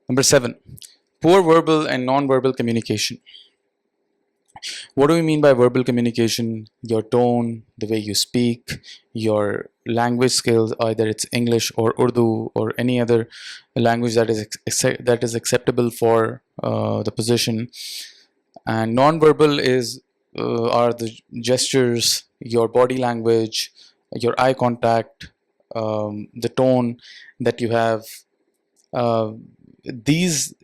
Number 7, poor verbal and non-verbal communication. What do we mean by verbal communication? Your tone, the way you speak, your language skills, either it's English or Urdu or any other language that is acceptable for the position. And non-verbal is are the gestures, your body language, your eye contact, the tone that you have. Uh, these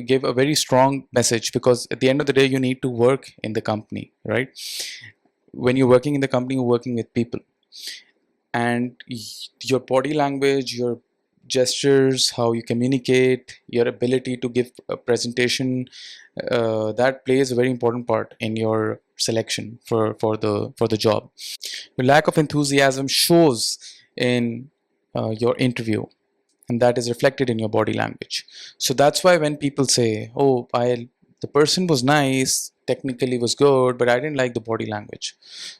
give a very strong message, because at the end of the day you need to work in the company, right? When you're working in the company, you're working with people, and your body language, your gestures, how you communicate, your ability to give a presentation, that plays a very important part in your selection for the job. Your lack of enthusiasm shows in your interview, and that is reflected in your body language. So that's why when people say, oh, the person was nice, technically was good, but I didn't like the body language.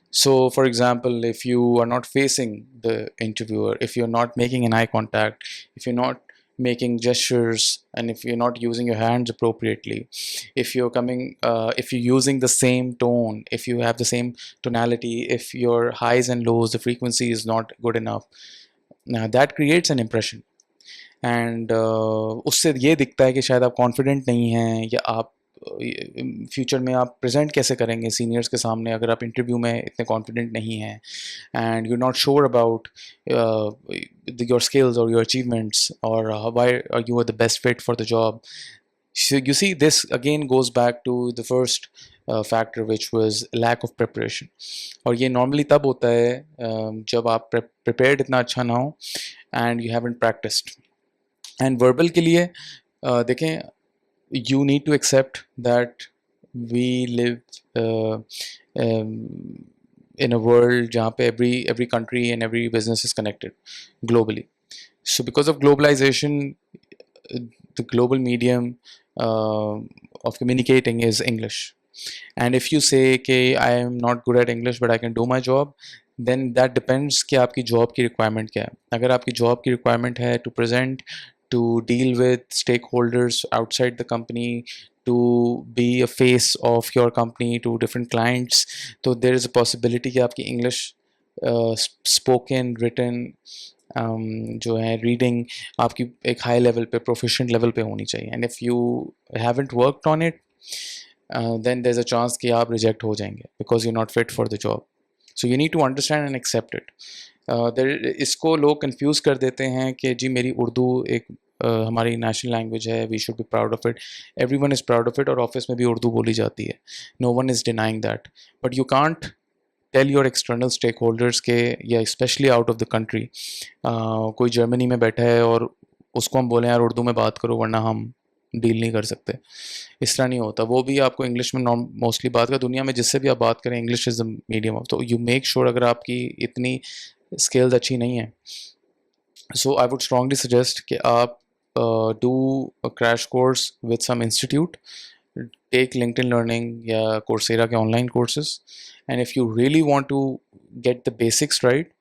So for example, if you are not facing the interviewer, if you're not making an eye contact, if you're not making gestures, and if you're not using your hands appropriately, if you're using the same tone, if you have the same tonality, if your highs and lows, the frequency is not good enough, now that creates an impression. And उससे ये दिखता है कि शायद आप confident नहीं हैं, या आप फ्यूचर में आप प्रेजेंट कैसे करेंगे सीनियर्स के सामने अगर आप इंटरव्यू में इतने कॉन्फिडेंट नहीं हैं, and you not sure about your skills और योर अचीवमेंट्स, और why are you are the best fit for the job. So you see, this again goes back to the first factor, which was lack of preparation. और ये normally तब होता है जब आप prepared इतना अच्छा ना हो and you haven't practiced. And verbal के लिए देखें, you need to accept that we live in a world जहाँ पे every country and every business is connected globally. So because of globalization, the global medium of communicating is English. And if you say कि I am not good at English but I can do my job, then that depends कि आपकी job की requirement क्या है. अगर आपकी job की requirement है to present, to deal with stakeholders outside the company, to be a face of your company to different clients, so there is a possibility कि आपकी English spoken, written, जो है रीडिंग आपकी एक हाई लेवल पे, proficient level पे होनी चाहिए. And if you haven't worked on it, then there is a chance कि आप रिजेक्ट हो जाएंगे because you not fit for the job. So you need to understand and accept it. इसको लोग कंफ्यूज कर देते हैं कि जी मेरी उर्दू एक हमारी नेशनल लैंग्वेज है, we should be proud of it, everyone is proud of it, और ऑफिस में भी उर्दू बोली जाती है, no one is denying that. But you can't tell your external stakeholders के, या specially out of the country, कोई Germany में बैठा है और उसको हम बोलें यार उर्दू में बात करो वरना हम डील नहीं कर सकते. इस तरह नहीं होता. वो भी आपको इंग्लिश में मोस्टली बात कर, दुनिया में जिससे भी आप बात करें English is the medium of. तो यू मेक श्योर अगर आपकी इतनी स्किल्स अच्छी नहीं है, so I would strongly suggest कि आप do a crash course with some institute, take LinkedIn Learning या Coursera के online courses. And if you really want to get the basics right,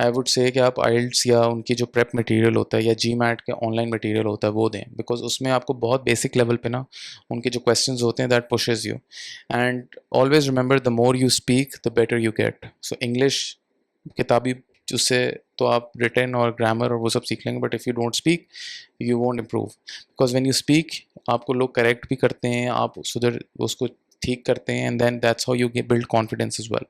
I would say कि आप IELTS या उनकी जो prep material होता है या GMAT के online material होता है वो दें, because उसमें आपको बहुत basic level पे ना उनके जो questions होते हैं that pushes you. And always remember, the more you speak the better you get. So English किताबी उससे तो आप रिटन और ग्रामर और वो सब सीख लेंगे, but if you don't speak you won't improve. Because when you speak आपको लोग करेक्ट भी करते हैं, आप सुधर उसको ठीक करते हैं, and then that's how you build confidence as well.